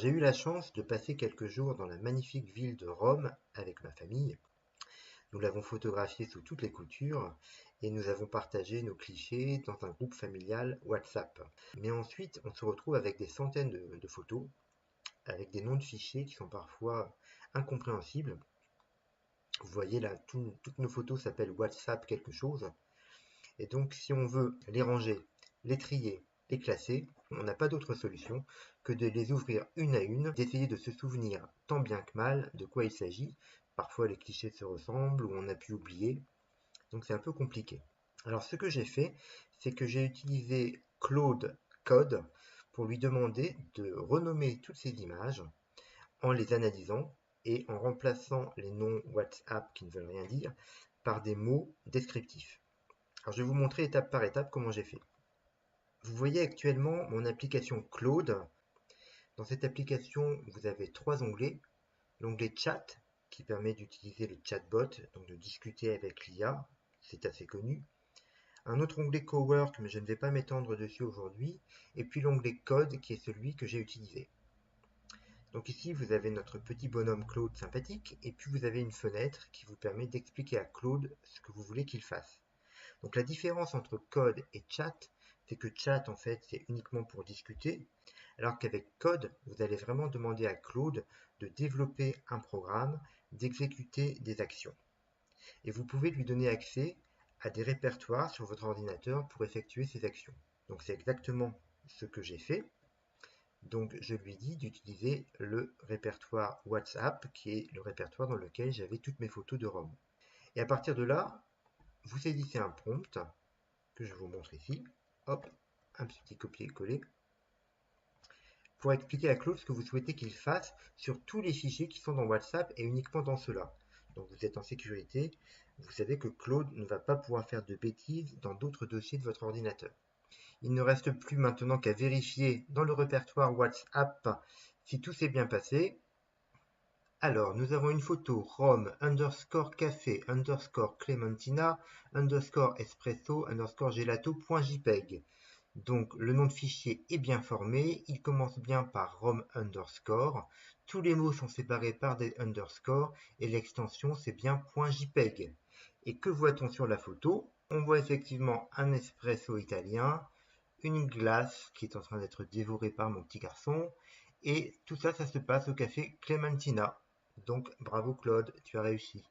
j'ai eu la chance de passer quelques jours dans la magnifique ville de Rome avec ma famille. Nous l'avons photographié sous toutes les coutures et nous avons partagé nos clichés dans un groupe familial WhatsApp. Mais ensuite, on se retrouve avec des centaines de photos, avec des noms de fichiers qui sont parfois incompréhensibles. Vous voyez là, toutes nos photos s'appellent WhatsApp quelque chose. Et donc, si on veut les ranger, les trier, les classer, on n'a pas d'autre solution que de les ouvrir une à une, d'essayer de se souvenir tant bien que mal de quoi il s'agit. Parfois, les clichés se ressemblent ou on a pu oublier. Donc, c'est un peu compliqué. Alors, ce que j'ai fait, c'est que j'ai utilisé Claude Code pour lui demander de renommer toutes ces images en les analysant et en remplaçant les noms WhatsApp qui ne veulent rien dire par des mots descriptifs. Alors, je vais vous montrer étape par étape comment j'ai fait. Vous voyez actuellement mon application Claude. Dans cette application, vous avez trois onglets. L'onglet Chat, qui permet d'utiliser le chatbot, donc de discuter avec l'IA, c'est assez connu. Un autre onglet Cowork, mais je ne vais pas m'étendre dessus aujourd'hui. Et puis l'onglet Code, qui est celui que j'ai utilisé. Donc ici, vous avez notre petit bonhomme Claude sympathique, et puis vous avez une fenêtre qui vous permet d'expliquer à Claude ce que vous voulez qu'il fasse. Donc la différence entre code et chat, c'est que chat en fait c'est uniquement pour discuter, alors qu'avec code, vous allez vraiment demander à Claude de développer un programme, d'exécuter des actions. Et vous pouvez lui donner accès à des répertoires sur votre ordinateur pour effectuer ces actions. Donc c'est exactement ce que j'ai fait. Donc je lui dis d'utiliser le répertoire WhatsApp, qui est le répertoire dans lequel j'avais toutes mes photos de Rome. Et à partir de là, vous saisissez un prompt que je vous montre ici. Hop, un petit copier-coller. Pour expliquer à Claude ce que vous souhaitez qu'il fasse sur tous les fichiers qui sont dans WhatsApp et uniquement dans ceux-là. Donc vous êtes en sécurité. Vous savez que Claude ne va pas pouvoir faire de bêtises dans d'autres dossiers de votre ordinateur. Il ne reste plus maintenant qu'à vérifier dans le répertoire WhatsApp si tout s'est bien passé. Alors, nous avons une photo Rome _café _Clementina _espresso _gelato.jpg. Donc, le nom de fichier est bien formé. Il commence bien par Rome _. Tous les mots sont séparés par des underscores et l'extension c'est bien .jpeg. Et que voit-on sur la photo? On voit effectivement un espresso italien, une glace qui est en train d'être dévorée par mon petit garçon. Et tout ça, ça se passe au café Clementina. Donc bravo Claude, tu as réussi.